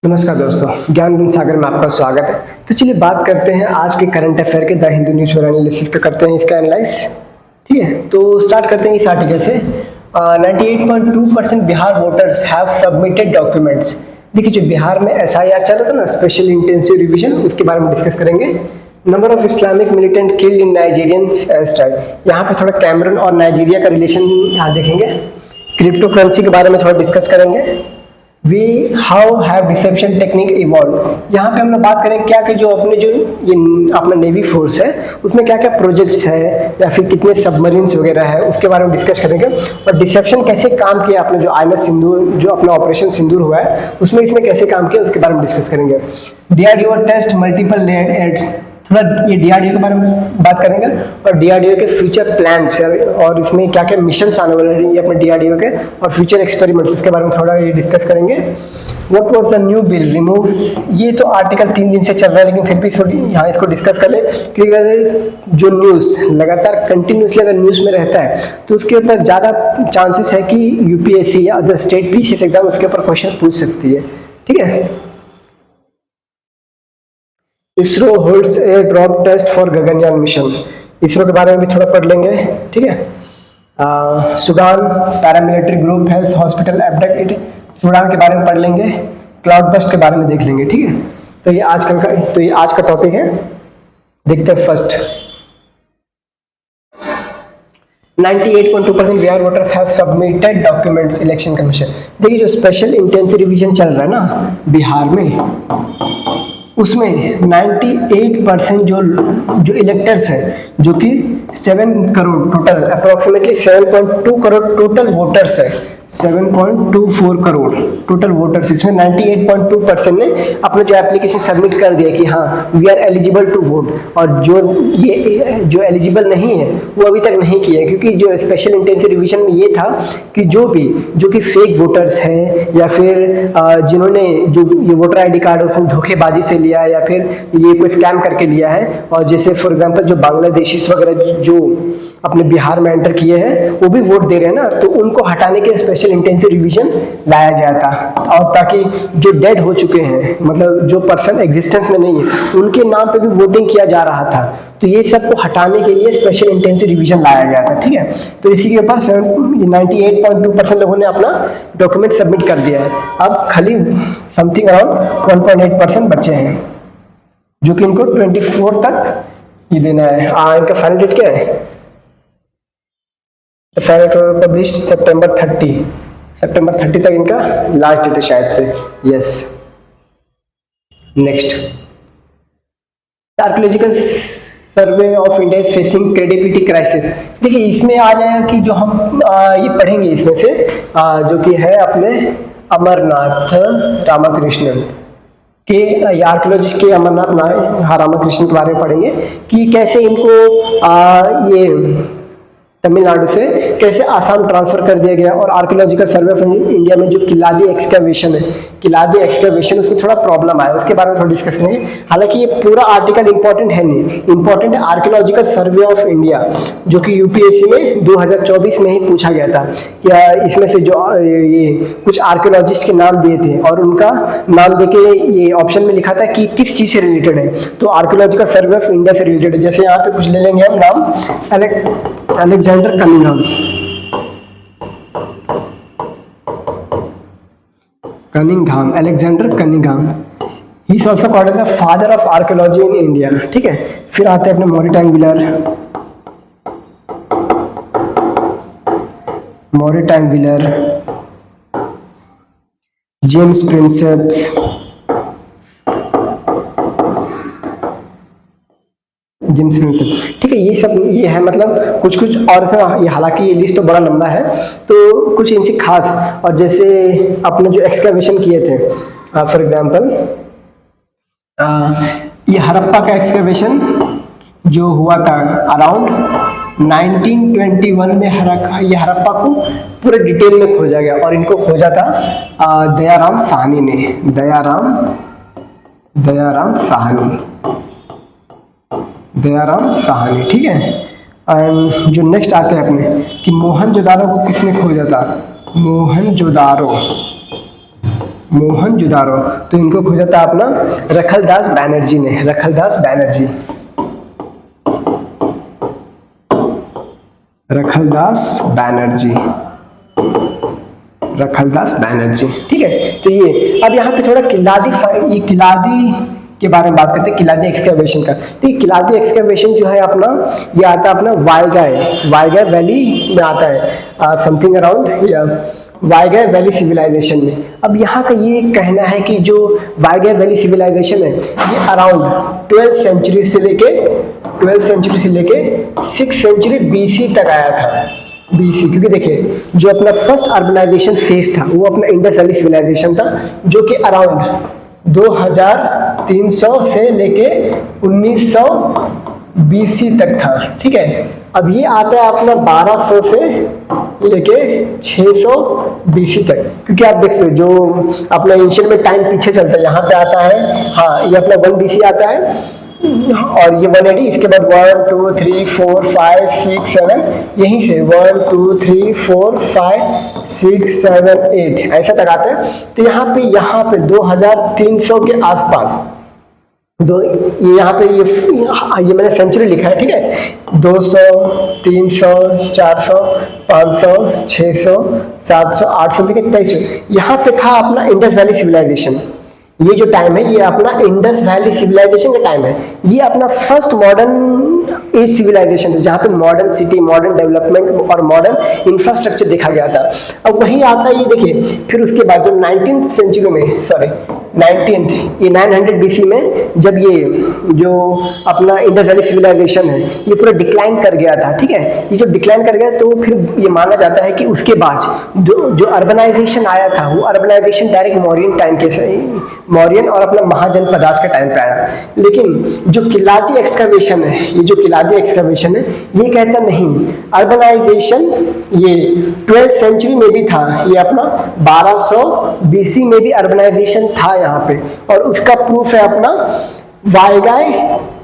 नमस्कार दोस्तों, ज्ञान गुण सागर में आपका स्वागत है। तो चलिए बात करते हैं आज के करंट अफेयर के द हिंदू न्यूज़पेपर एनालिसिस का करते हैं इसका एनालाइज। ठीक है, तो स्टार्ट करते हैं इस आर्टिकल से। 98.2% Bihar voters have submitted documents. देखिए जो बिहार में SIR चल रहा था ना, स्पेशल इंटेंसिव रिवीजन, उसके बारे में डिस्कस करेंगे। Number of Islamic militant killed in Nigerian Airstrike. यहाँ पे थोड़ा कैमरून और नाइजीरिया का रिलेशन यहाँ देखेंगे। क्रिप्टो करेंसी के बारे में थोड़ा डिस्कस करेंगे। How have deception technique evolve. यहाँ पे हम लोग बात करें क्या कि जो ये अपना नेवी फोर्स है उसमें क्या क्या प्रोजेक्ट्स है या फिर कितने सबमरीन्स वगैरह है उसके बारे में डिस्कस करेंगे। और डिसेप्शन कैसे काम किया आपने, जो INS सिंदूर, जो अपना ऑपरेशन सिंदूर हुआ है उसमें इसने कैसे काम किया उसके बारे में डिस्कस करेंगे। DRDO test multiple layered aids, थोड़ा ये DRDO के बारे में बात करेंगे और DRDO के फ्यूचर प्लान्स और इसमें क्या क्या मिशंस आने वाले हैं ये अपने DRDO के, और फ्यूचर एक्सपेरिमेंट्स इसके बारे में थोड़ा ये डिस्कस करेंगे। What was the new bill remove. ये तो आर्टिकल 3 दिन से चल रहा है लेकिन फिर भी थोड़ी यहाँ इसको डिस्कस कर ले, क्योंकि अगर जो न्यूज़ लगातार कंटिन्यूसली अगर न्यूज़ में रहता है तो उसके ऊपर ज़्यादा चांसेस है कि UPSC या अदर स्टेट PCS एग्जाम उसके ऊपर क्वेश्चन पूछ सकती है। ठीक है। ISRO holds a drop test for Gaganyaan mission. ISRO के बारे में भी थोड़ा पढ़ लेंगे। ठीक है। Sudan paramilitary group health hospital abducted, Sudan के बारे में पढ़ लेंगे। क्लाउड बस्ट के बारे में देख लेंगे। ठीक है, तो ये आज का टॉपिक है। देखते हैं first. 98.2% Bihar voters have submitted documents election commission. देखिए जो स्पेशल इंटेंसिव रिवीजन चल रहा है ना बिहार में, उसमें 98% जो इलेक्टर्स हैं, जो कि 7 crore total, approximately 7.2 crore total voters है, 7.24 करोड़ टोटल वोटर्स, इसमें 98.2% ने अपना जो एप्लीकेशन सबमिट कर दिया कि हाँ we are eligible to vote. और जो एलिजिबल नहीं है वो अभी तक नहीं किया है, क्योंकि जो स्पेशल इंटेंसिव रिवीजन में ये था कि जो कि फेक वोटर्स हैं या फिर जिन्होंने जो ये वोटर ID कार्ड उसमें धोखेबाजी से लिया है या फिर ये कोई स्कैम करके लिया है, और जैसे फॉर एग्जांपल जो बांग्लादेशीज वगैरह जो अपने बिहार में एंटर किए हैं वो भी वोट दे रहे हैं ना, तो उनको हटाने के स्पेशल इंटेंसिव रिवीजन लाया गया था। और ताकि जो डेड हो चुके हैं, मतलब जो पर्सन एग्जिस्टेंस में नहीं है, उनके नाम पे भी वोटिंग किया जा रहा था, तो ये सबको हटाने के लिए स्पेशल इंटेंसिव रिवीजन लाया गया था। ठीक है, तो इसी के ऊपर 98.2% लोगों ने अपना डॉक्यूमेंट सबमिट कर दिया है। अब खाली समथिंग अराउंड 1.8% बचे हैं जो कि इनको 24 तक ये देना है। इनका फाइनल डेट क्या है? पब्लिश सितंबर 30 तक इनका लास्ट डेट है शायद से। Yes, next. Archaeological survey of India is facing credibility crisis. देखिए इसमें आ जाएगा कि जो हम ये पढ़ेंगे इसमें से जो कि है अपने अमरनाथ रामाकृष्णन के, आर्कियोलॉजिस्ट के अमरनाथ रामाकृष्णन के बारे में पढ़ेंगे कि कैसे इनको ये तमिलनाडु से कैसे आसाम ट्रांसफर कर दिया गया। और आर्कियोलॉजिकल सर्वे ऑफ इंडिया में जो किलादी एक्सकवेशन है, किलादी एक्सकवेशन, उसमें थोड़ा प्रॉब्लम आया, उसके बारे में थोड़ा डिस्कस करेंगे। हालांकि ये पूरा आर्टिकल इंपॉर्टेंट है नहीं, इंपॉर्टेंट है आर्कियोलॉजिकल सर्वे ऑफ इंडिया जो कि UPSC में 2024 में ही पूछा गया था। क्या इसमें से जो ये कुछ आर्कियोलॉजिस्ट के नाम दिए थे और उनका नाम देके ये ऑप्शन में लिखा था कि किस चीज से रिलेटेड है, तो आर्कियोलॉजिकल सर्वे ऑफ इंडिया से रिलेटेड है। जैसे यहाँ पे कुछ ले लेंगे हम नाम, Alexander Cunningham, Alexander Cunningham, he is also called as the father of archaeology in India. ठीक है, फिर आते हैं अपने मॉरिटाइन व्हीलर, जेम्स प्रिंसेप, ठीक है। ये सब ये है, मतलब कुछ और से, हालांकि ये लिस्ट तो बड़ा लंबा है, तो कुछ इनसे खास, और जैसे अपने जो एक्सकवेशन किए थे, फॉर एग्जांपल ये हड़प्पा का एक्सकवेशन जो हुआ था अराउंड 1921 में, ये हड़प्पा को पूरे डिटेल में खोजा गया और इनको खोजा था दयाराम साहनी ने, दयाराम साहनी। ठीक है। एंड जो नेक्स्ट आते हैं अपने कि मोहनजोदारो को किसने खोजा था? मोहनजोदारो, तो इनको खोजा था अपना रखलदास बैनर्जी ने, रखलदास बैनर्जी, रखलदास बैनर्जी, रखलदास बैनर्जी। ठीक है, तो ये अब यहाँ पे थोड़ा किलादी, ये किलादी के बारे में बात करते हैं, किलादी एक्सकैवेशन का। तो ये किलादी एक्सकैवेशन जो है अपना, ये आता है अपना वायगाय वैली में आता है, समथिंग अराउंड या वायगाय वैली सिविलाइजेशन में। अब यहाँ का ये कहना है कि जो वायगाय वैली सिविलाइजेशन है ये अराउंड 12th सेंचुरी से लेके 6th सेंचुरी BC तक आया था, BC। क्योंकि देखिए जो अपना फर्स्ट अर्बनाइजेशन फेज था वो अपना इंडस वैली सिविलाइजेशन था, जो कि अराउंड 2300 से लेके 1900 BC तक था। ठीक है, अब ये आता है अपना 1200 से लेके 600 BC तक, क्योंकि आप देखते हो जो अपना एंशिएंट में टाइम पीछे चलता है, यहाँ पे आता है, हाँ ये अपना 1 BC आता है और ये 180, इसके बाद 1 2 3 4 5 6 7, यहीं से 1 2 3 4 5 6 7 8 ऐसा तक आता है। तो यहाँ पे 2300 के आसपास ये यहाँ पे ये मैंने सेंचुरी लिखा है। ठीक है, 200 300 400 500 600 700 800 तक 2300 यहाँ पे था अपना इंडस वैली सिविलाइजेशन। ये जो टाइम है ये अपना इंडस वैली सिविलाइजेशन का टाइम है। ये अपना फर्स्ट मॉडर्न एज सिविलाइजेशन है, जहाँ पे मॉडर्न सिटी, मॉडर्न डेवलपमेंट और मॉडर्न इंफ्रास्ट्रक्चर देखा गया था। अब वही आता है ये देखिए, फिर उसके बाद जब 19th सेंचुरी में, सॉरी 19th, ये 900 BC में जब ये जो अपना इंडस वैली सिविलाइजेशन है ये पूरा डिक्लाइन कर गया था। ठीक है, ये जब डिक्लाइन कर गया तो फिर ये माना जाता है कि उसके बाद जो अर्बनाइजेशन आया था वो अर्बनाइजेशन डायरेक्ट मौर्यन टाइम के, मौर्यन और अपना महाजनपदास के टाइम पे आया। लेकिन जो किलादी एक्सकवेशन है, ये जो किलादी एक्सकवेशन है ये कहता नहीं, अर्बनाइजेशन ये 12th सेंचुरी में भी था, ये अपना 1200 BC में भी अर्बनाइजेशन था यहाँ पे। और उसका प्रूफ है अपना वायगाय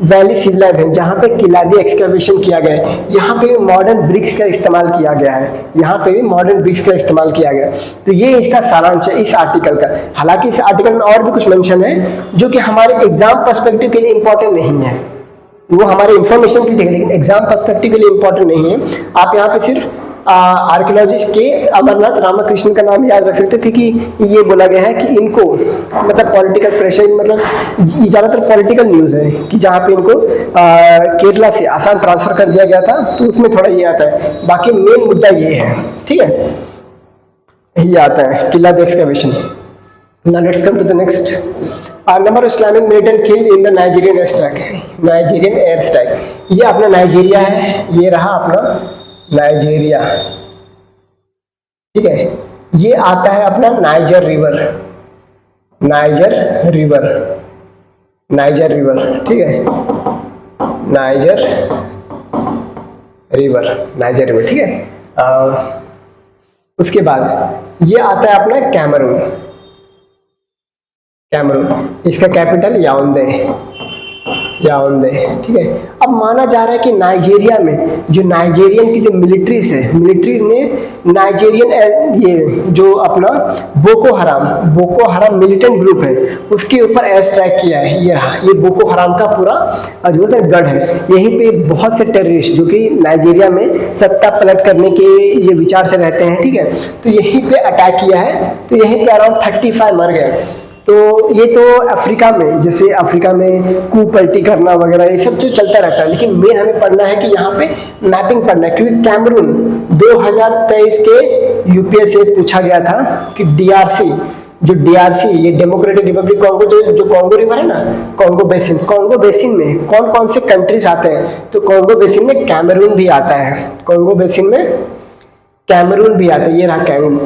वैली सिविलाइजेशन, जहाँ पे किलादी एक्सकवेशन किया गया है। यहाँ पे भी मॉडर्न ब्रिक्स का इस्तेमाल किया गया है, यहाँ पे भी मॉडर्न ब्रिक्स का इस्तेमाल किया गया है। तो ये इसका सारांश है इस आर्टिकल का। हालांकि इस आर्टिकल में और भी कुछ मेंशन है जो कि हमारे एग्जाम पर्सपेक्टिव के लिए इंपॉर्टेंट नहीं है, वो हमारे इंफॉर्मेशन के लिए है, लेकिन एग्जाम पर्सपेक्टिव के लिए इंपॉर्टेंट नहीं है। आप यहाँ पे सिर्फ आर्कियोलॉजिस्ट के अमरनाथ रामकृष्णन का नाम याद रख सकते हो, क्योंकि ये बोला गया है कि इनको मतलब पॉलिटिकल प्रेशर, मतलब ज़्यादातर पॉलिटिकल न्यूज़ है कि जहाँ पे इनको केरला से आसाम ट्रांसफर कर दिया गया था, तो उसमें थोड़ा ये आता है। बाकी मेन मुद्दा ये है। ठीक है, ये आता है किला excavation. Now let's come to the next. Number of Islamic militant killed in the Nigerian air strike, Nigerian air strike. ये अपना नाइजीरिया है, ये रहा अपना नाइजीरिया। ठीक है, ये आता है अपना niger river, niger river, niger river. ठीक है, नाइजर रिवर, नाइजर रिवर। ठीक है, उसके बाद ये आता है अपना कैमरून, कैमरून, इसका कैपिटल याओंडे, याओंडे। ठीक है, अब माना जा रहा है कि नाइजीरिया में जो नाइजीरियन की जो मिलिट्रीज है, मिलिट्री ने नाइजीरियन ये जो अपना बोको हराम मिलिटेंट ग्रुप है उसके ऊपर एयर स्ट्राइक किया है। ये रहा, ये बोको हराम का पूरा जो है गढ़ है। यहीं पे बहुत से टेररिस्ट जो कि नाइजीरिया में सत्ता पलट करने के ये विचार से रहते हैं, ठीक है, तो यहीं पे अटैक किया है। तो यहीं पे अराउंड 35 मर गए। तो ये तो अफ्रीका में, जैसे अफ्रीका में कू पलटी करना वगैरह ये सब जो चलता रहता है, लेकिन मेन हमें पढ़ना है कि यहाँ पे मैपिंग पढ़ना है, क्योंकि कैमरून 2023 के यूपीएससी से पूछा गया था कि डीआरसी, जो डीआरसी ये डेमोक्रेटिक रिपब्लिक कॉन्गो, जो कॉन्गो रिवर है ना, कॉन्गो बेसिन में कौन कौन से कंट्रीज आते हैं, तो कॉन्गो बेसिन में कैमरून भी आता है, कॉन्गो बेसिन में कैमरून भी आता है। ये रहा कैमरून,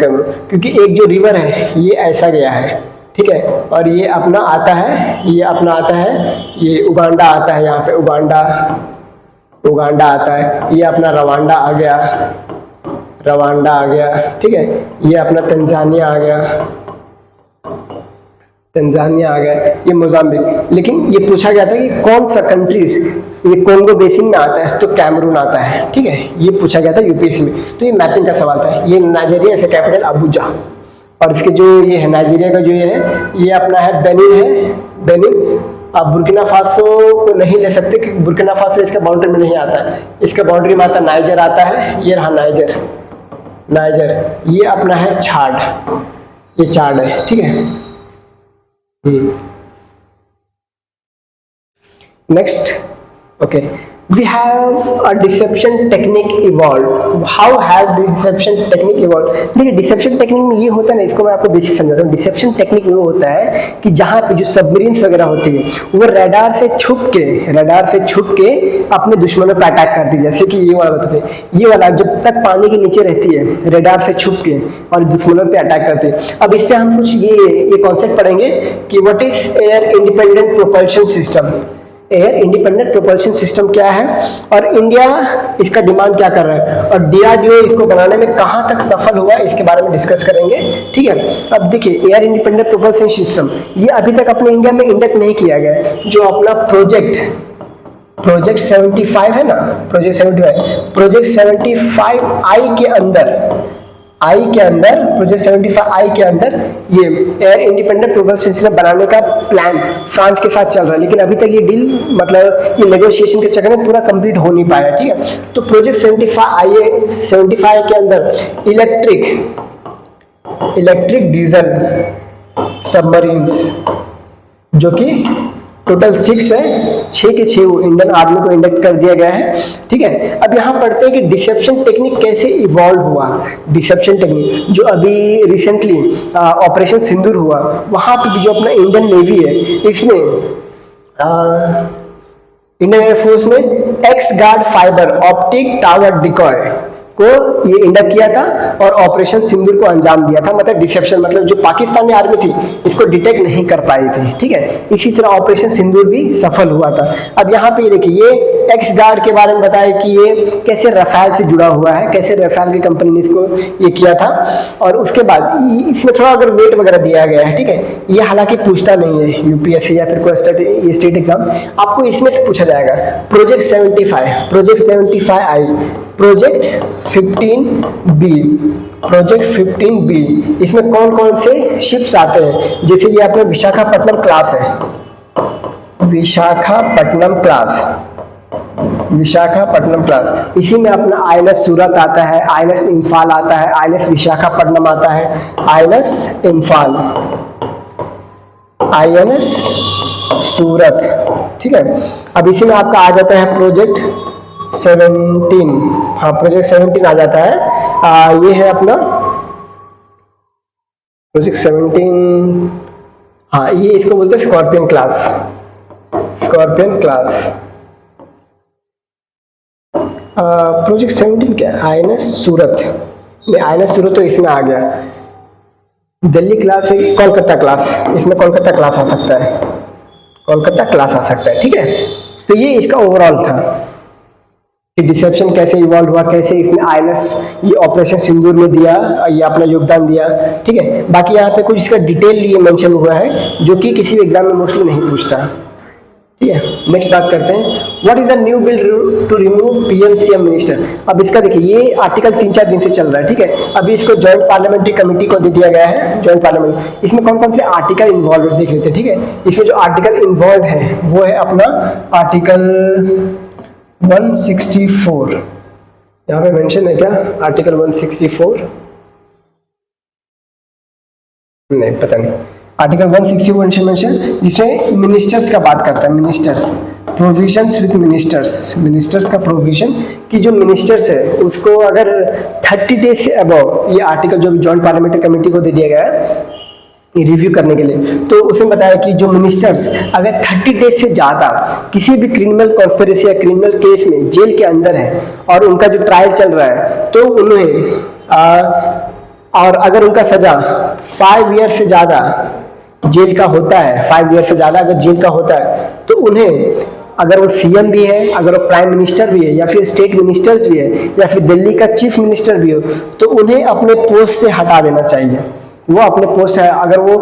क्योंकि एक जो रिवर है ये ऐसा गया है, ठीक है, और ये अपना आता है, ये अपना आता है, ये उगांडा आता है, यहाँ पे उगांडा आता है, ये अपना रवांडा आ गया, रवांडा आ गया, ठीक है, ये अपना तंजानिया आ गया, तंजानिया आ गया, ये मोजाम्बिक। लेकिन ये पूछा गया था कि कौन सा कंट्रीज ये कॉन्गो बेसिन में आता है, तो कैमरून आता है, ठीक है, ये पूछा गया था यूपीएससी में। तो ये मैपिंग का सवाल था। ये नाइजीरिया से कैपिटल अबुजा, और इसके जो ये है नाइजीरिया का जो ये अपना है बेनिन। आप बुर्किना फासो को नहीं ले सकते क्योंकि बुर्किना फासो इसका बाउंड्री में नहीं आता है, इसका बाउंड्री में आता नाइजर आता है, ये रहा नाइजर, ये अपना है छाड, ये चाड है, ठीक है। Next, okay, we have a deception technique evolved. How have deception technique evolved? देखिए डिसेप्शन टेक्निक में ये होता है ना, इसको मैं आपको बेसिक समझाता हूँ। डिसेप्शन टेक्निक वो होता है कि जहाँ पे जो सबमरीन्स वगैरह होती है वो रडार से छुप के अपने दुश्मनों पर अटैक करती है। जैसे कि ये वाला बताते हैं, ये वाला जब तक पानी के नीचे रहती है रडार से छुप के और दुश्मनों पे अटैक करती है। अब इस पे हम कुछ ये कॉन्सेप्ट पढ़ेंगे कि what is air independent propulsion system. Air independent propulsion system क्या है और इंडिया इसका डिमांड क्या कर रहा है और डीआरडीओ इसको बनाने में कहां तक सफल हुआ है, इसके बारे में डिस्कस करेंगे, ठीक है। अब देखिए एयर इंडिपेंडेंट प्रोपल्शन सिस्टम ये अभी तक अपने इंडिया में इंडक्ट नहीं किया गया है। जो अपना प्रोजेक्ट 75 है ना, प्रोजेक्ट 75 आई के अंदर प्रोजेक्ट 75 आई के अंदर ये एयर इंडिपेंडेंट प्रोपल्शन सिस्टम बनाने का प्लान फ्रांस के साथ चल रहा है, लेकिन अभी तक ये डील मतलब ये नेगोशिएशन के चक्कर में पूरा कंप्लीट हो नहीं पाया, ठीक है। तो प्रोजेक्ट 75 के अंदर इलेक्ट्रिक डीजल सबमरीन्स जो कि टोटल 6 है, 6 के 6 इंडियन आर्मी को इंडक्ट कर दिया गया है, ठीक है। अब यहाँ पढ़ते हैं कि डिसेप्शन टेक्निक कैसे इवॉल्व हुआ। डिसेप्शन टेक्निक जो अभी रिसेंटली ऑपरेशन सिंदूर हुआ, वहां पे भी जो अपना इंडियन नेवी है इसमें इंडियन एयरफोर्स ने x guard fibre optic tower decoy को ये इंडक्ट किया था और ऑपरेशन सिंदूर को अंजाम दिया था। मतलब डिसेप्शन मतलब जो पाकिस्तानी आर्मी थी इसको डिटेक्ट नहीं कर पाई थी, ठीक है। इसी तरह ऑपरेशन सिंदूर भी सफल हुआ था। अब यहाँ पे ये देखिए ये एक्स गार्ड के बारे में बताया कि ये कैसे रफाल से जुड़ा हुआ है, कैसे रफाल की कंपनी ने इसको ये किया था। और उसके बाद इसमें थोड़ा अगर वेट वगैरह दिया गया है, ठीक है। ये हालांकि पूछता नहीं है यूपीएससी या फिर कोई स्टेट एग्जाम, आपको इसमें से पूछा जाएगा। प्रोजेक्ट 75 आई, प्रोजेक्ट 15B, इसमें कौन कौन से शिप्स आते हैं। जैसे ये अपना विशाखापट्टनम क्लास है, विशाखापट्टनम क्लास, इसी में अपना आईएनएस सूरत आता है, आईएनएस इम्फाल आता है, आईएनएस विशाखापट्टनम आता है, आईएनएस इम्फाल, आईएनएस सूरत, ठीक है। अब इसी में आपका आ जाता है प्रोजेक्ट 17, हाँ प्रोजेक्ट 17 आ जाता है। ये है अपना प्रोजेक्ट 17, हाँ ये इसको बोलते हैं स्कॉर्पियन क्लास। प्रोजेक्ट 17 क्या है, आईएनएस सूरत, आईएनएस सूरत तो इसमें आ गया। दिल्ली क्लास है, कोलकाता क्लास, इसमें कोलकाता क्लास आ सकता है, ठीक है। तो ये इसका ओवरऑल था कि डिसेप्शन कैसे इवॉल्व हुआ, कैसे इसने आईएनएस ये ऑपरेशन सिंदूर में दिया, ये अपना योगदान दिया, ठीक है। बाकी यहाँ पे कुछ इसका डिटेल ये मेंशन हुआ है जो कि किसी भी एग्जाम में मोस्टली नहीं पूछता, ठीक है। नेक्स्ट बात करते हैं, what is the new bill to remove PM CM minister. अब इसका देखिए ये आर्टिकल 3-4 दिन से चल रहा है, ठीक है। अभी इसको जॉइंट पार्लियामेंट्री कमेटी को दे दिया गया है, जॉइंट पार्लियामेंट। इसमें कौन कौन से आर्टिकल इन्वॉल्व है देख लेते हैं, ठीक है। इसमें जो आर्टिकल इन्वॉल्व है वो है अपना आर्टिकल 164, यहाँ पे मेंशन है क्या आर्टिकल 164, नहीं पता नहीं। आर्टिकल 161 मेंशन जिसमें मिनिस्टर्स का बात करता है, मिनिस्टर्स प्रोविजंस विद मिनिस्टर्स का प्रोविजन कि जो मिनिस्टर्स है उसको अगर 30 डेज से अबव, ये आर्टिकल जो जॉइंट पार्लियामेंट्री कमेटी को दे दिया गया है रिव्यू करने के लिए, तो उसमें बताया कि जो मिनिस्टर्स अगर 30 डेज से ज्यादा किसी भी क्रिमिनल कॉन्स्पिरेसी या क्रिमिनल केस में जेल के अंदर है और उनका जो ट्रायल चल रहा है तो उन्हें और अगर उनका सजा 5 ईयर से ज्यादा जेल का होता है, 5 ईयर से ज्यादा अगर जेल का होता है तो उन्हें, अगर वो सीएम भी है, अगर वो प्राइम मिनिस्टर भी है या फिर स्टेट मिनिस्टर्स भी है या फिर दिल्ली का चीफ मिनिस्टर भी हो, तो उन्हें अपने पोस्ट से हटा देना चाहिए। वो अपने पोस्ट है, अगर वो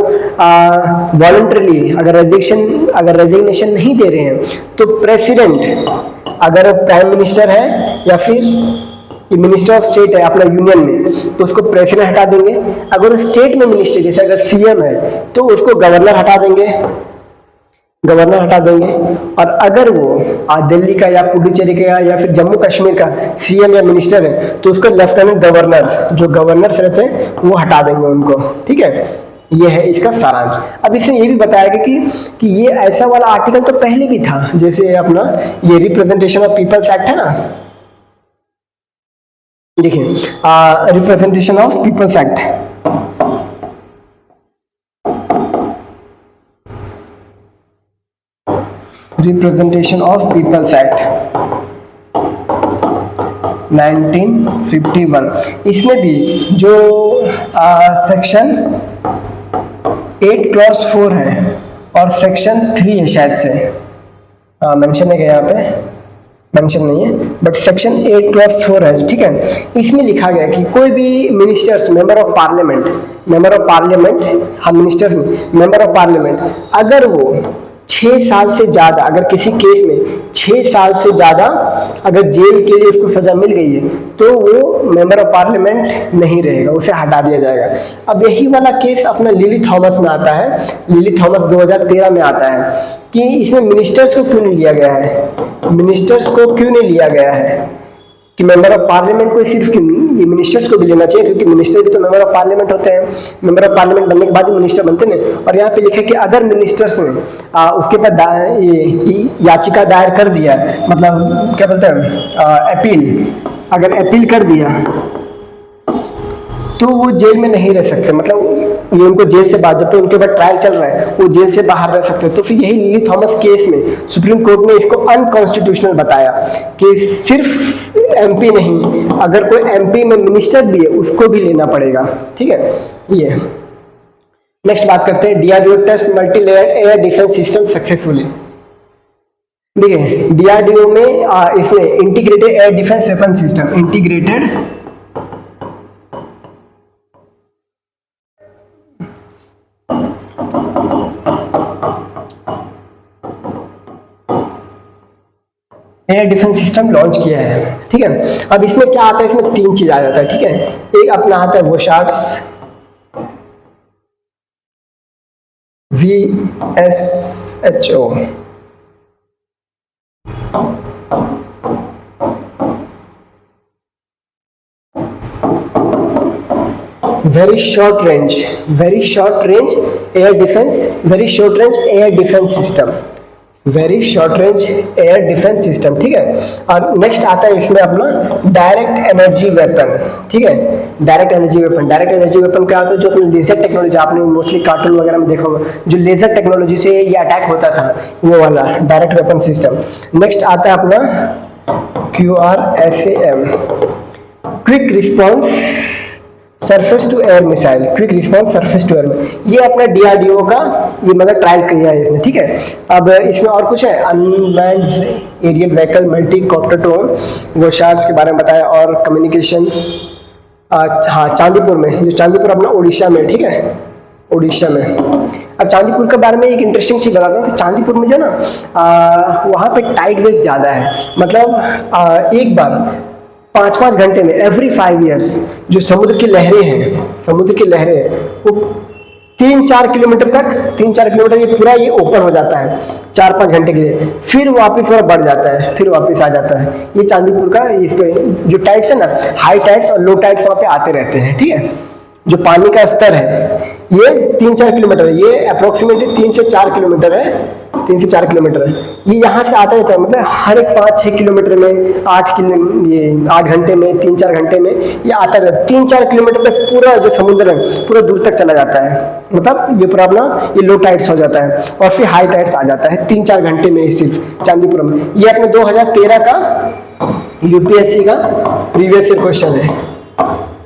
वॉलंटरली अगर रेजिग्नेशन नहीं दे रहे हैं तो प्रेसिडेंट, अगर प्राइम मिनिस्टर है या फिर ये मिनिस्टर ऑफ स्टेट है अपना यूनियन में, तो उसको प्रेसिडेंट हटा देंगे। अगर स्टेट में मिनिस्टर जैसे अगर सीएम है तो उसको गवर्नर हटा देंगे, गवर्नर हटा देंगे। और अगर वो दिल्ली का या पुडुचेरी का या फिर जम्मू कश्मीर का सीएम या मिनिस्टर है तो उसको लेफ्टिनेंट गवर्नर, जो गवर्नर्स रहते हैं वो हटा देंगे उनको, ठीक है। ये है इसका सारांश। अब इसमें ये भी बताया गया कि ये ऐसा वाला आर्टिकल तो पहले भी था, जैसे अपना ये रिप्रेजेंटेशन ऑफ पीपल्स एक्ट है ना, देखिए representation of people's act, representation of people's act 1951, इसमें भी जो सेक्शन 8 क्लॉज 4 है और सेक्शन 3 है, शायद से मेंशन है क्या, यहाँ पे मेंशन नहीं है, बट सेक्शन 8 क्लॉज 4 है, ठीक है। इसमें लिखा गया कि कोई भी मिनिस्टर्स, मेंबर ऑफ पार्लियामेंट, हम मिनिस्टर्स, मेंबर ऑफ पार्लियामेंट, अगर वो 6 साल से ज्यादा, अगर किसी केस में 6 साल से ज्यादा अगर जेल के लिए उसको सजा मिल गई है तो वो मेंबर ऑफ पार्लियामेंट नहीं रहेगा, उसे हटा दिया जाएगा। अब यही वाला केस अपना लिली थॉमस में आता है, लिली थॉमस 2013 में आता है कि इसमें मिनिस्टर्स को क्यों नहीं लिया गया है, मिनिस्टर्स को क्यों नहीं लिया गया है कि मेंबर ऑफ पार्लियामेंट को सिर्फ क्यों, ये मिनिस्टर्स को भी लेना चाहिए क्योंकि मिनिस्टर भी तो मेंबर ऑफ पार्लियामेंट होते हैं, मेंबर ऑफ पार्लियामेंट बनने के बाद ही मिनिस्टर बनते हैं। और यहाँ पे लिखा है कि अगर मिनिस्टर्स ने उसके बाद ये याचिका दायर कर दिया, मतलब क्या बोलते हैं अपील, अगर अपील कर दिया तो वो जेल में नहीं रह सकते, मतलब ये उनको जेल से बाहर, जब तो उनके बाद ट्रायल चल रहा है वो जेल से बाहर रह सकते हैं। तो फिर यही लिली थॉमस केस में सुप्रीम कोर्ट ने इसको अनकॉन्स्टिट्यूशनल बताया कि सिर्फ एमपी नहीं, अगर कोई एमपी में मिनिस्टर भी है उसको भी लेना पड़ेगा, ठीक है। ये नेक्स्ट बात करते हैं, DRDO test multi layered air defence system successfully. देखिए डीआरडीओ में इसमें integrated air defence weapon system, integrated air defence system launch किया है, ठीक है। अब इसमें क्या आता है, इसमें 3 चीज आ जाता है, ठीक है। एक अपना आता है वोशार्ट्स, VSHO, very short range air defence system, very short range air defence system, ठीक है। और नेक्स्ट आता है इसमें अपना डायरेक्ट एनर्जी वेपन, ठीक है। डायरेक्ट एनर्जी वेपन क्या होता है, जो अपने लेजर टेक्नोलॉजी, आपने मोस्टली कार्टून वगैरह में देखा होगा, जो लेजर टेक्नोलॉजी से ये अटैक होता था, वो वाला डायरेक्ट वेपन सिस्टम। नेक्स्ट आता है अपना QRSAM, quick response surface to air missile, quick response surface to air, ये अपना डीआरडीओ का ये मतलब ट्रायल किया है इसमें, ठीक है। अब इसमें और कुछ है, unmanned aerial vehicle, multi copter drone, वो शार्ट्स के बारे में बताया, और कम्युनिकेशन, हाँ चांदीपुर में, जो चांदीपुर अपना उड़ीसा में, ठीक है, उड़ीसा में। अब चांदीपुर के बारे में एक इंटरेस्टिंग चीज बताता हूँ कि चांदीपुर में जो ना वहाँ पे टाइड वेव ज्यादा है, मतलब एक बार 5-5 घंटे में, एवरी 5 years जो समुद्र की लहरें हैं वो 3-4 किलोमीटर ये पूरा ये ओपन हो जाता है 4-5 घंटे के लिए, फिर वापस थोड़ा बढ़ जाता है, फिर वापस आ जाता है। ये चांदीपुर का जो टाइड्स है ना, हाई टाइड्स और लो टाइड्स वहाँ पे आते रहते हैं, ठीक है। जो पानी का स्तर है ये 3-4 किलोमीटर है, ये अप्रोक्सीमेटली 3 से 4 किलोमीटर है, 3 से 4 किलोमीटर है। ये यहाँ से आता रहता है, मतलब हर एक 5-6 किलोमीटर में 8 घंटे में, 3-4 घंटे में ये आता रहता है। 3-4 किलोमीटर तक पूरा जो समुद्र है पूरा दूर तक चला जाता है, मतलब ये पूरा अपना ये लो टाइड्स हो जाता है और फिर हाई टाइड्स आ जाता है 3-4 घंटे में सिर्फ चांदीपुर में। ये अपने 2013 का यूपीएससी का प्रीवियस ईयर क्वेश्चन है,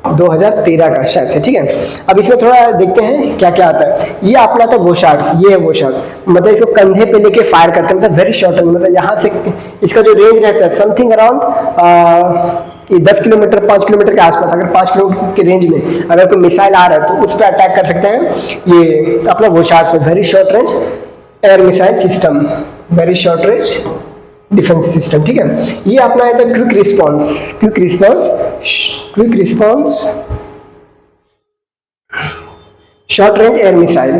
2013 का शायद से, ठीक है। अब इसमें थोड़ा देखते हैं क्या क्या आता है। ये अपना था वो शार्ट, ये है वो शार्ट, मतलब इसको कंधे पे लेके फायर करते हैं, मतलब वेरी शॉर्ट रेंज, मतलब यहाँ से इसका जो रेंज रहता है समथिंग अराउंड ये 10 किलोमीटर 5 किलोमीटर के आसपास। अगर 5 किलोमीटर के रेंज में अगर कोई मिसाइल आ रहा है तो उस पर अटैक कर सकते हैं। ये अपना वो शार्ट है, very short range air missile system, very short range defence system, ठीक है। ये अपना है quick response, quick response short range air missile.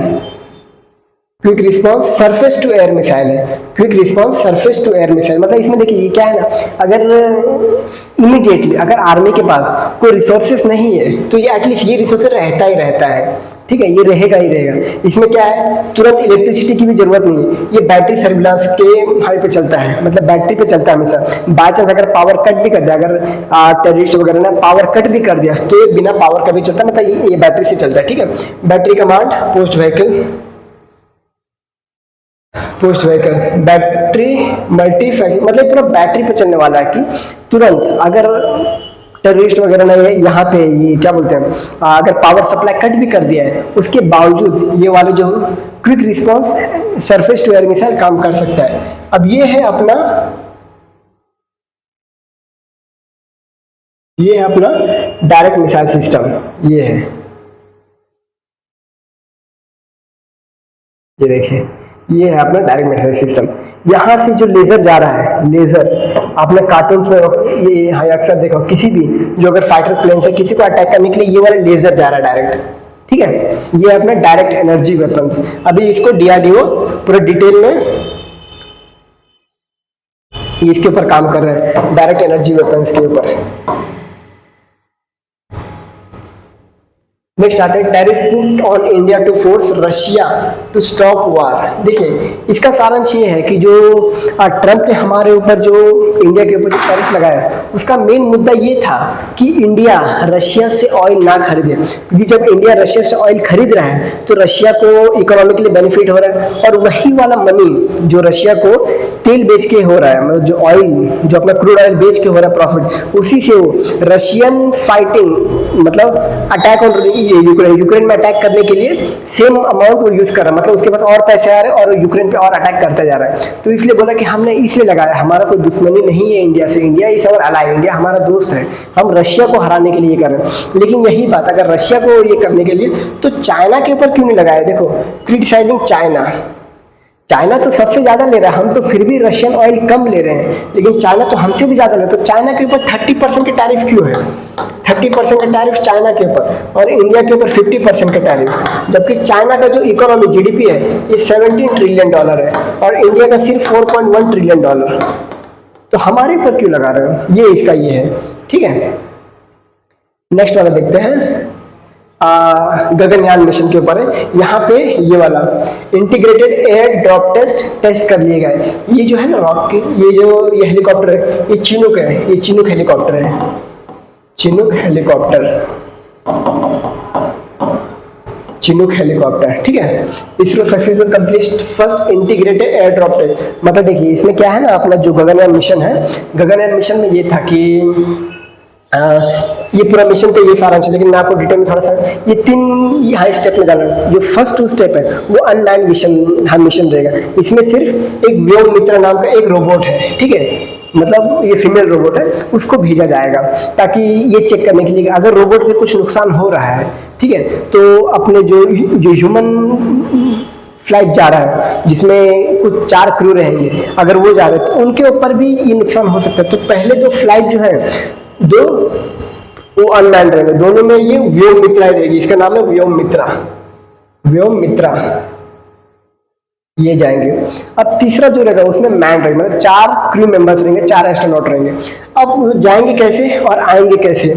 Quick response surface to air missile है, quick response surface to air missile. मतलब इसमें देखिए ये क्या है ना, अगर इमीडिएटली अगर आर्मी के पास कोई रिसोर्सेस नहीं है तो ये एटलीस्ट ये रिसोर्सेस रहता ही रहता है, ठीक है, ये रहेगा ही रहेगा। इसमें क्या है, तुरंत इलेक्ट्रिसिटी की भी जरूरत नहीं है, ये बैटरी सर्विलांस के हाई पे चलता है, मतलब बैटरी पे चलता है हमेशा। बाय चांस अगर पावर कट भी कर दिया, अगर टेररिस्ट वगैरह ने पावर कट भी कर दिया तो ये बिना पावर का भी चलता है, मतलब ये बैटरी से चलता है, ठीक है। Battery command post vehicle, battery multi factor, मतलब पूरा बैटरी पे चलने वाला है कि तुरंत अगर टेररिस्ट वगैरह ने यहाँ पे ये क्या बोलते हैं, अगर पावर सप्लाई कट भी कर दिया है उसके बावजूद ये वाले जो quick response surface to air missile काम कर सकता है। अब ये है अपना डायरेक्ट मिसाइल सिस्टम, ये है, ये देखिए ये है अपना डायरेक्ट मिसाइल सिस्टम। यहाँ से जो लेजर जा रहा है, लेजर आपने कार्टून में ये हाँ अक्सर देखो, किसी भी जो अगर फाइटर प्लेन से किसी को अटैक करने के लिए ये वाला लेजर जा रहा है डायरेक्ट, ठीक है। ये अपना डायरेक्ट एनर्जी वेपन्स। अभी इसको डीआरडीओ पूरा डिटेल में इसके ऊपर काम कर रहे हैं, डायरेक्ट एनर्जी वेपन्स के ऊपर। नेक्स्ट आते हैं tariff put on India to force Russia to stop war. देखिए इसका सारांश ये है कि जो ट्रंप ने हमारे ऊपर जो इंडिया के ऊपर जो टैरिफ लगाया उसका मेन मुद्दा ये था कि इंडिया रशिया से ऑयल ना खरीदे, क्योंकि जब इंडिया रशिया से ऑयल खरीद रहा है तो रशिया को इकोनॉमिकली बेनिफिट हो रहा है, और वही वाला मनी जो रशिया को तेल बेच के हो रहा है, मतलब जो ऑयल जो अपना क्रूड ऑयल बेच के हो रहा है प्रॉफिट, उसी से वो रशियन फाइटिंग मतलब अटैक ऑन यूक्रेन में अटैक करने के लिए सेम अमाउंट वो यूज कर रहा है, मतलब उसके पास और पैसे आ रहे हैं और यूक्रेन पे और अटैक करता जा रहा है। तो इसलिए बोला कि हमने इसलिए लगाया, हमारा कोई दुश्मनी नहीं है इंडिया से, इंडिया इस और अलाइ, इंडिया हमारा दोस्त है, हम रशिया को हराने के लिए कर रहे हैं। लेकिन यही बात अगर रशिया को ये करने के लिए तो चाइना के ऊपर क्यों नहीं लगाया? देखो क्रिटिसाइजिंग चाइना तो सबसे ज्यादा ले रहा है, हम तो फिर भी रशियन ऑयल कम ले रहे हैं, लेकिन चाइना तो हमसे भी ज्यादा ले रहा है। तो चाइना के ऊपर 30% के टैरिफ क्यों है? 30% का टैरिफ चाइना के ऊपर और इंडिया के ऊपर 50% का टैरिफ, जबकि चाइना का जो इकोनॉमी जीडीपी है ये $17 ट्रिलियन है और इंडिया का सिर्फ $4.1 ट्रिलियन। तो हमारे ऊपर क्यों लगा रहे हो? ये इसका ये है, ठीक है। नेक्स्ट वाला देखते हैं, गगनयान मिशन के ऊपर है। यहाँ पे ये वाला इंटीग्रेटेड एयर ड्रॉप टेस्ट कर लिए गए। ये जो है ना रॉक के ये हेलीकॉप्टर है, ये चिनूक है, ये चिनूक हेलीकॉप्टर है, चिनूक हेलीकॉप्टर, ठीक है। ISRO successful complete first integrated air drop test. मतलब देखिए इसमें क्या है ना, अपना जो गगनयान मिशन है, गगनयान मिशन में ये था कि ये पूरा मिशन का ये सारांश है, लेकिन मैं आपको डिटेल में थोड़ा सा ये 3 हाई स्टेप में जाना। जो फर्स्ट 2 स्टेप है वो अनमैन्ड मिशन रहेगा। इसमें सिर्फ एक व्योम मित्र नाम का एक रोबोट है, ठीक है, मतलब ये फीमेल रोबोट है, उसको भेजा जाएगा ताकि ये चेक करने के लिए अगर रोबोट में कुछ नुकसान हो रहा है, ठीक है, तो अपने जो ह्यूमन फ्लाइट जा रहा है जिसमें कुछ 4 क्रू रहेंगे, अगर वो जा रहे हैं तो उनके ऊपर भी ये नुकसान हो सकता है। तो पहले जो फ्लाइट जो है दो वो अनमैन्ड रहेंगे, दोनों में ये व्योम मित्रा रहेगी, इसका नाम है व्योम मित्रा, ये जाएंगे। अब तीसरा जो रहेगा उसमें मैन रहेगा, मतलब 4 क्रू मेंबर्स रहेंगे, 4 एस्ट्रोनॉट रहेंगे। अब जाएंगे कैसे और आएंगे कैसे?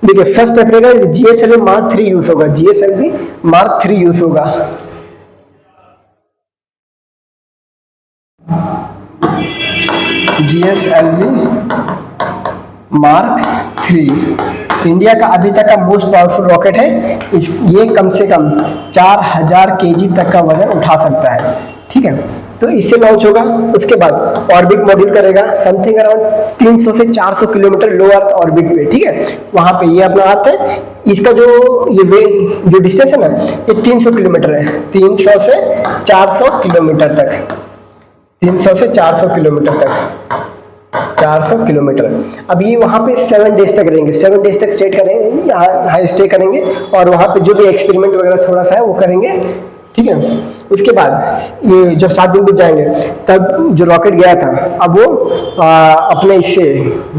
देखिए फर्स्ट स्टेप रहेगा GSLV Mark 3 यूज होगा, GSLV Mark 3 यूज होगा। GSLV Mark 3 इंडिया का अभी तक का मोस्ट पावरफुल रॉकेट है। ये कम से कम 4000 kg तक का वजन उठा सकता है, ठीक है। तो इससे लॉन्च होगा। उसके बाद ऑर्बिट मॉड्यूल करेगा समथिंग अराउंड 300 से 400 किलोमीटर लो अर्थ ऑर्बिट पे, ठीक है। वहां पे ये अपना अर्थ है, इसका जो डिस्टेंस है ना ये 300 किलोमीटर है, 300 से 400 किलोमीटर तक, 300 से 400 किलोमीटर तक, 400 किलोमीटर। अब ये वहां पे 7 डेज तक रहेंगे, 7 डेज तक स्टे करेंगे, हाई स्टे करेंगे और वहां पे जो भी एक्सपेरिमेंट वगैरह थोड़ा सा है वो करेंगे, ठीक है। उसके बाद ये जब 7 दिन बीत जाएंगे तब जो रॉकेट गया था अब वो अपने इससे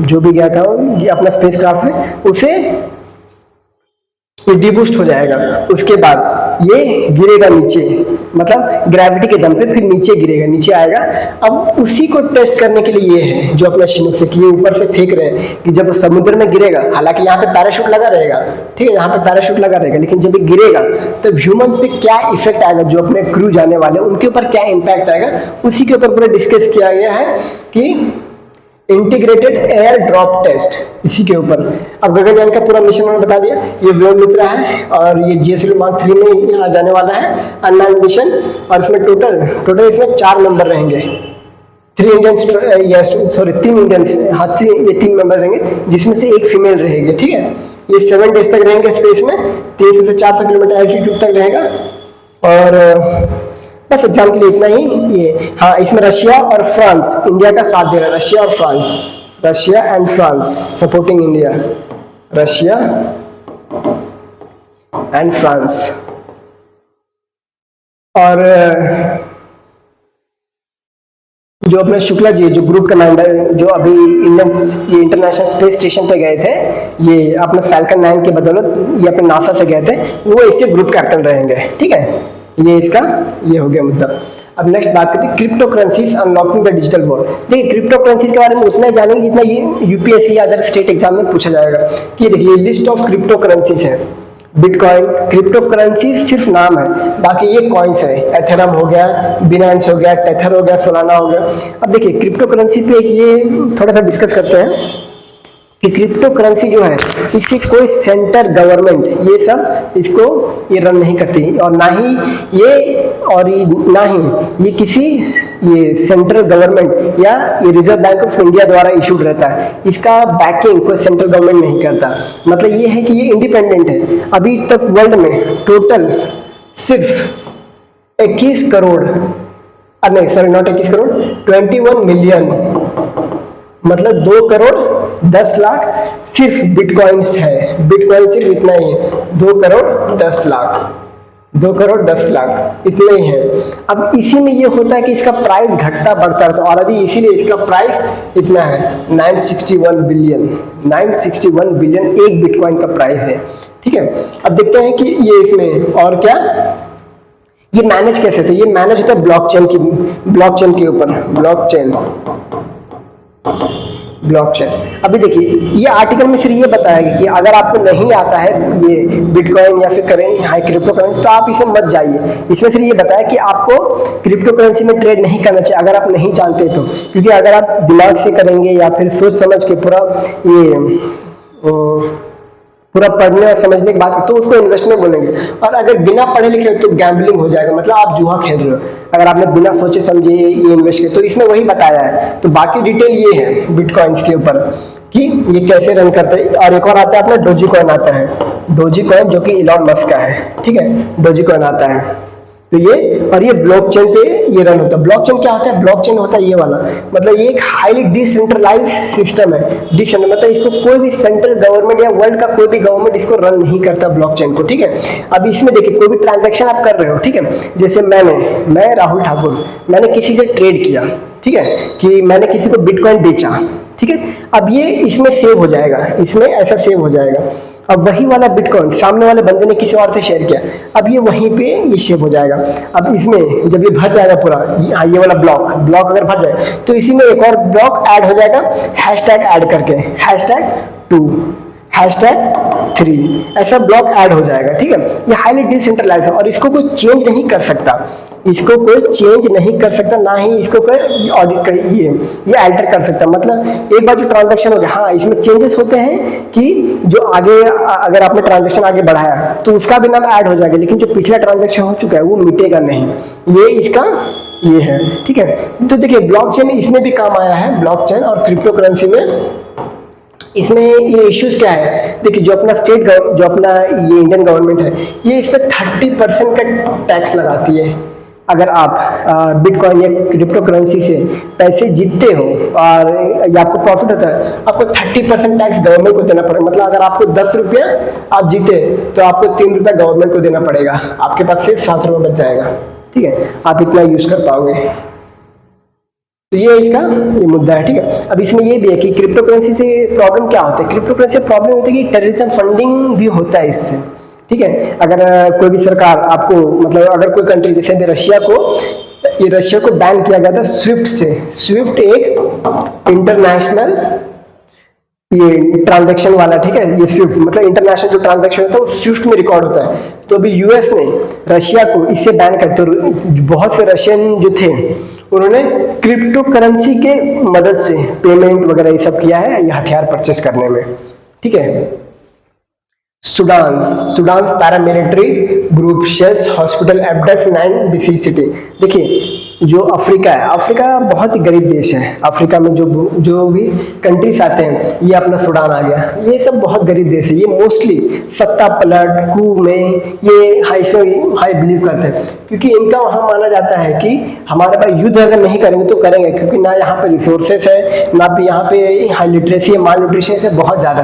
जो भी गया था ये अपना स्पेसक्राफ्ट से उसे ये डिबूस्ट हो जाएगा। उसके बाद ये गिरेगा नीचे, मतलब ग्रेविटी के दम पे फिर नीचे गिरेगा, नीचे आएगा। अब उसी को टेस्ट करने के लिए ये है जो अपना शिनूक से कि ये ऊपर से फेंक रहे हैं कि जब वो समुद्र में गिरेगा, हालांकि यहाँ पे पैराशूट लगा रहेगा, ठीक है, यहाँ पे पैराशूट लगा रहेगा, लेकिन जब ये गिरेगा तो ह्यूमंस पे क्या इफेक्ट आएगा, जो अपने क्रू जाने वाले उनके ऊपर क्या इम्पैक्ट आएगा, उसी के ऊपर पूरा डिस्कस किया गया है कि इंटीग्रेटेड एयर ड्रॉप टेस्ट, इसी के ऊपर। अब गगनयान का पूरा मिशन मैंने बता दिया। ये व्योममित्र है और ये जीएसएलवी मार्क 3 में यहाँ जाने वाला है अनमैन्ड मिशन। और इसमें टोटल इसमें 4 मेंबर रहेंगे, 3 इंडियंस, सॉरी 3 इंडियंस, हाँ ये 3 मेंबर रहेंगे जिसमें से एक फीमेल रहेगी, ठीक है। ये 7 डेज तक रहेंगे स्पेस में, 300 से 400 किलोमीटर एल्टीट्यूड तक रहेगा। और बस एग्जाम के लिए इतना ही। ये हाँ, इसमें रशिया और फ्रांस इंडिया का साथ दे रहा है, Russia and France supporting India, Russia and France. और जो अपने शुक्ला जी जो ग्रुप कमांडर जो अभी ये इंटरनेशनल स्पेस स्टेशन पे गए थे, ये अपने फैल्कन 9 के बदौलत ये अपने नासा से गए थे, वो इसके ग्रुप कैप्टन रहेंगे, ठीक है। ये इसका ये हो गया मुद्दा। अब नेक्स्ट बात करते हैं crypto currencies unlocking the digital world. देखिए क्रिप्टो करेंसीज के बारे में उतना ही जानेंगे जितना ये यूपीएससी या अदर स्टेट एग्जाम में पूछा जाएगा। कि देखिए लिस्ट ऑफ क्रिप्टो करेंसीज है, बिटकॉइन। क्रिप्टो करेंसी सिर्फ नाम है, बाकी ये कॉइन्स है, एथेरम हो गया, बिनांस हो गया, टेथर हो गया, सोलाना हो गया। अब देखिए क्रिप्टो करेंसी पे ये थोड़ा सा डिस्कस करते हैं कि क्रिप्टो करेंसी जो है इसकी कोई सेंटर गवर्नमेंट ये सब इसको ये रन नहीं करती, और ना ही ये किसी ये सेंट्रल गवर्नमेंट या ये रिजर्व बैंक ऑफ इंडिया द्वारा इशूड रहता है। इसका बैकिंग कोई सेंट्रल गवर्नमेंट नहीं करता। मतलब ये है कि ये इंडिपेंडेंट है। अभी तक वर्ल्ड में टोटल सिर्फ 21 करोड़, नहीं सॉरी नॉट 21 करोड़, 21 मिलियन, मतलब 2 करोड़ 10 लाख सिर्फ बिटकॉइंस है। बिटकॉइन सिर्फ इतना ही है, 2 करोड़ 10 लाख, 2 करोड़ 10 लाख इतना ही है। अब इसी में ये होता है कि इसका प्राइस घटता बढ़ता है, और अभी इसीलिए इसका प्राइस इतना है 961 बिलियन, 961 बिलियन एक बिटकॉइन का प्राइस है, ठीक है। अब देखते हैं कि ये इसमें और क्या ये मैनेज कैसे थे। ये मैनेज होता है ब्लॉकचेन के ऊपर, ब्लॉकचेन। अभी देखिए ये आर्टिकल में सिर्फ ये बताया कि अगर आपको नहीं आता है ये बिटकॉइन या फिर क्रिप्टो करेंसी तो आप इसे मत जाइए। इसमें सिर्फ ये बताया कि आपको क्रिप्टो करेंसी में ट्रेड नहीं करना चाहिए अगर आप नहीं जानते तो, क्योंकि अगर आप दिमाग से करेंगे या फिर सोच समझ के पूरा पढ़ने और समझने के बाद तो उसको इन्वेस्टमेंट बोलेंगे। और अगर बिना पढ़े लिखे तो गैम्बलिंग हो जाएगा, मतलब आप जुआ खेल रहे हो अगर आपने बिना सोचे समझे ये इन्वेस्ट किया। तो इसमें वही बताया है। तो बाकी डिटेल ये है बिटकॉइंस के ऊपर कि ये कैसे रन करते हैं। और एक और आता है अपना डोजी कॉइन आता है, डोजी कॉइन जो कि इलॉन मस्क का है, ठीक है, डोजी कॉइन आता है। तो ये और ये ब्लॉकचेन पे ये रन होता है। ब्लॉकचेन क्या होता है? ब्लॉकचेन होता है ये वाला, मतलब ये एक हाईली डिसेंट्रलाइज्ड सिस्टम है। डिसेंट्रल मतलब इसको कोई भी सेंट्रल गवर्नमेंट या वर्ल्ड का कोई भी गवर्नमेंट इसको रन नहीं करता ब्लॉकचेन को, ठीक है। अब इसमें देखिए कोई भी ट्रांजैक्शन आप कर रहे हो, ठीक है, जैसे मैं राहुल ठाकुर मैंने किसी से ट्रेड किया, ठीक है, कि मैंने किसी को बिटकॉइन बेचा, ठीक है। अब ये इसमें सेव हो जाएगा, इसमें ऐसा सेव हो जाएगा। अब वही वाला बिटकॉइन सामने वाले बंदे ने किसी और से शेयर किया, अब ये वहीं पे ये सेव हो जाएगा। अब इसमें जब ये भर जाएगा पूरा ये वाला ब्लॉक अगर भर जाए तो इसी में एक और ब्लॉक ऐड हो जाएगा, हैशटैग ऐड करके, #2 #3 ऐसा ब्लॉक ऐड हो जाएगा, ठीक है। ये हाईली डिसेंट्रलाइज्ड है और इसको कोई चेंज नहीं कर सकता, इसको कोई चेंज नहीं कर सकता, ना ही इसको कोई ऑडिट कर ये अल्टर कर सकता। मतलब एक बार जो ट्रांजैक्शन हो गया, हाँ इसमें चेंजेस होते हैं कि जो आगे अगर आपने ट्रांजैक्शन आगे बढ़ाया तो उसका भी नाम ऐड हो जाएगा, लेकिन जो पिछला ट्रांजैक्शन हो चुका है वो मिटेगा नहीं। ये इसका ये है, ठीक है। तो देखिए ब्लॉकचेन इसमें भी काम आया है, ब्लॉकचेन और क्रिप्टो करेंसी में। इसमें ये इश्यूज क्या है, देखिए जो अपना जो अपना ये इंडियन गवर्नमेंट है ये इस पर 30% का टैक्स लगाती है। अगर आप बिटकॉइन या क्रिप्टो करेंसी से पैसे जीतते हो और या आपको प्रॉफिट होता है, आपको 30% टैक्स गवर्नमेंट को देना पड़ेगा। मतलब अगर आपको 10 रुपया आप जीते तो आपको 3 रुपया गवर्नमेंट को देना पड़ेगा, आपके पास सिर्फ 7 रुपये बच जाएगा। ठीक है, आप इतना यूज कर पाओगे। तो ये इसका ये मुद्दा है। ठीक है, अब इसमें ये भी है कि क्रिप्टो करेंसी से प्रॉब्लम क्या होता है। क्रिप्टो करेंसी से प्रॉब्लम होती है कि टेररिज्म फंडिंग भी होता है इससे। ठीक है, अगर कोई भी सरकार आपको मतलब अगर कोई कंट्री जैसे रशिया को बैन किया गया था स्विफ्ट से। स्विफ्ट एक इंटरनेशनल ये ट्रांजैक्शन वाला, ठीक है, ये स्विफ्ट मतलब इंटरनेशनल जो ट्रांजैक्शन होता है वो स्विफ्ट में रिकॉर्ड होता है। तो अभी यूएस ने रशिया को इससे बैन कर, तो बहुत से रशियन जो थे उन्होंने क्रिप्टो करेंसी के मदद से पेमेंट वगैरह ये सब किया है ये हथियार परचेस करने में। ठीक है, Sudan paramilitary group shells hospital abduct 9 disease city. देखिए जो अफ्रीका है, अफ्रीका बहुत ही गरीब देश है। अफ्रीका में जो भी कंट्रीज आते हैं, ये अपना सूडान आ गया, ये सब बहुत गरीब देश है। ये मोस्टली सत्ता पलट कू में ये हाई बिलीव करते हैं, क्योंकि इनका वहाँ माना जाता है कि हमारे पास युद्ध अगर नहीं करेंगे तो करेंगे, क्योंकि ना यहाँ पे रिसोर्सेस है, ना भी यहाँ पे हाई लिटरेसी है, माल न्यूट्रिशन है बहुत ज़्यादा।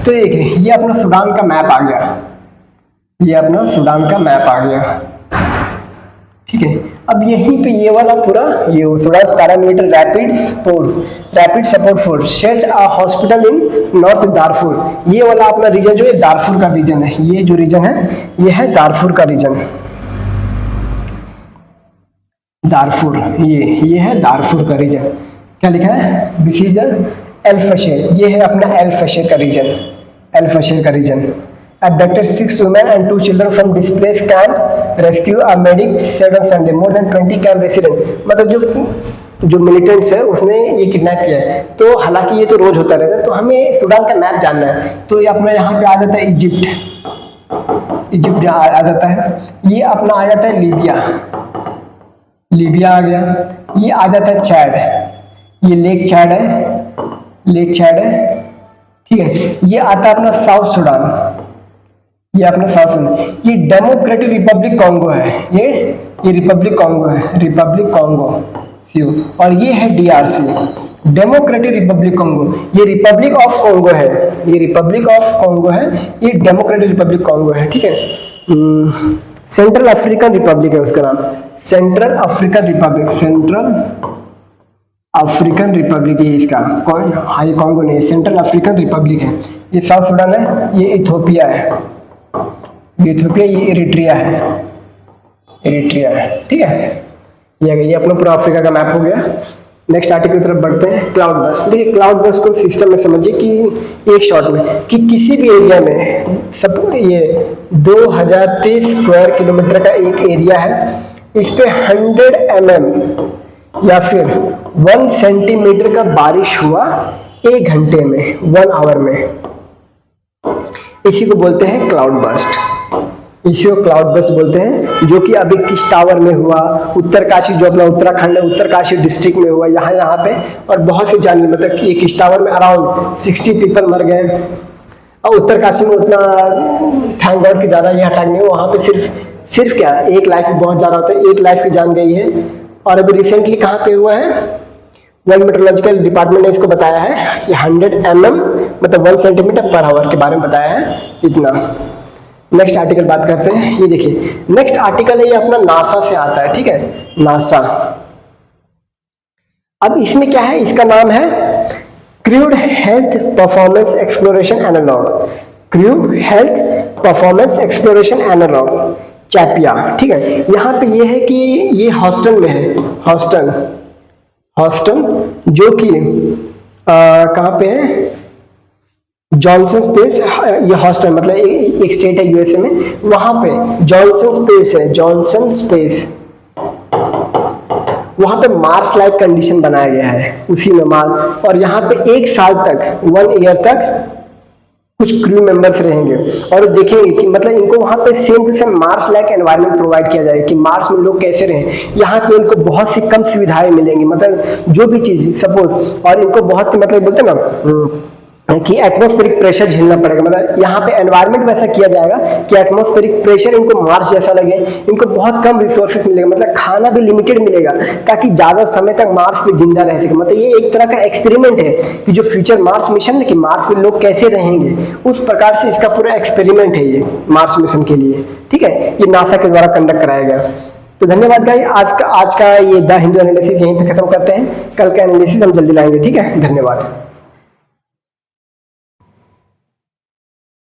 तो ये अपना सूडान का मैप आ गया, ये अपना सूडान का मैप आ गया। ठीक है, अब यहीं पे ये वाला पूरा ये Sudan paramilitary rapid support force set a hospital in north Darfur. ये वाला अपना रीजन जो है दारफुर का रीजन है। ये जो रीजन है ये है दारफुर का रीजन। दारफुर ये है दारफुर का रीजन। क्या लिखा है, दिस इज द एल फशर, ये है अपना एल फशर का रीजन। एल फशर का reason abducted 6 women and 2 children from displaced camp, rescue a medic said on Sunday, more than 20 camp resident। मतलब जो मिलिटेंट्स है उसने ये किडनैप किया है। तो हालांकि ये तो रोज होता रहता है, तो हमें सूडान का मैप जानना है। तो ये अपना यहाँ पे आ जाता है इजिप्ट आ जाता है। ये अपना आ जाता है लीबिया आ गया। ये आ जाता है चैड, ये लेक चैड है। ठीक है, ये आता है अपना साउथ सूडान, ये अपना साउथ सूडान। ये डेमोक्रेटिक रिपब्लिक कॉन्गो है, ये रिपब्लिक कॉन्गो है, रिपब्लिक कॉन्गो। और ये है डीआरसी, डेमोक्रेटिक रिपब्लिक कॉन्गो। ये रिपब्लिक ऑफ कॉन्गो है, ये रिपब्लिक ऑफ कॉन्गो है, ये डेमोक्रेटिक रिपब्लिक कॉन्गो है। ठीक है, सेंट्रल अफ्रीकन रिपब्लिक है उसका नाम, सेंट्रल अफ्रीकन रिपब्लिक है इसका। हाई कॉन्गो नहीं, सेंट्रल अफ्रीकन रिपब्लिक है। ये साउथ सूडान है, ये इथियोपिया है, ये इरिट्रिया है। ठीक है, ये अपना पूरा अफ्रीका का मैप हो गया। नेक्स्ट आर्टिकल की तरफ बढ़ते हैं। Cloud burst. देखिए क्लाउड बर्स्ट को सिस्टम में समझिए कि एक शॉट में कि किसी भी एरिया में सब ये 2023 स्क्वायर किलोमीटर का एक एरिया है, इस पे 100 mm या फिर 1 सेंटीमीटर का बारिश हुआ 1 घंटे में, 1 आवर में, इसी को बोलते हैं क्लाउड बर्स्ट। इसी को क्लाउड बर्स्ट बोलते हैं, जो कि अभी किस टावर में हुआ, उत्तरकाशी जो अपना उत्तराखंड है, उत्तरकाशी डिस्ट्रिक्ट में हुआ यहाँ पे। और बहुत से जान मतलब ये किस टावर में अराउंड 60 पीपल मर गए। और उत्तरकाशी में उतना थैंक गॉड कि ज़्यादा ये अटैक नहीं, वहाँ पे सिर्फ क्या एक लाइफ बहुत ज़्यादा होता है, एक लाइफ की जान गई है। और अभी रिसेंटली कहाँ पे हुआ है, वर्ल्ड मेट्रोलॉजिकल डिपार्टमेंट ने इसको बताया है कि 100 mm मतलब 1 सेंटीमीटर पर आवर के बारे में बताया है इतना। नेक्स्ट आर्टिकल बात करते हैं। ये देखिए नेक्स्ट आर्टिकल है, ये अपना नासा से आता है। ठीक है, नासा। अब इसमें क्या है, इसका नाम है crude health performance exploration analogue, crude health performance exploration analogue, CHAPEA. ठीक है, यहाँ पे ये है कि ये हॉस्टन में है, हॉस्टन जो कि कहाँ पे है, जॉनसन स्पेस। ये हॉस्टन मतलब एक स्टेट है यूएसए में, वहां पे जॉनसन स्पेस है, जॉनसन स्पेस। वहां पे मार्स लाइक कंडीशन बनाया गया है, उसी में मार्स। और यहाँ पे 1 साल तक 1 ईयर तक कुछ क्रू मेंबर्स रहेंगे और देखेंगे कि मतलब इनको वहां पे same to same Mars like environment provide किया जाएगा कि मार्स में लोग कैसे रहें। यहाँ पे इनको बहुत सी कम सुविधाएं मिलेंगी, मतलब जो भी चीज सपोज, और इनको बहुत मतलब बोलते ना कि एटमॉस्फेरिक प्रेशर झेलना पड़ेगा, मतलब यहाँ पे एनवायरनमेंट वैसा किया जाएगा कि एटमॉस्फेरिक प्रेशर इनको मार्स जैसा लगे, इनको बहुत कम रिसोर्सेज मिलेगा, मतलब खाना भी लिमिटेड मिलेगा ताकि ज्यादा समय तक मार्स पे जिंदा रह सके। मतलब ये एक तरह का एक्सपेरिमेंट है कि जो फ्यूचर मार्स मिशन है कि मार्स पे लोग कैसे रहेंगे, उस प्रकार से इसका पूरा एक्सपेरिमेंट है ये मार्स मिशन के लिए। ठीक है, ये नासा के द्वारा कंडक्ट कराया गया। तो धन्यवाद गाइस, आज का ये द हिंदू एनालिसिस यहीं पे खत्म करते हैं। कल का एनालिसिस हम जल्दी लाएंगे। ठीक है, धन्यवाद।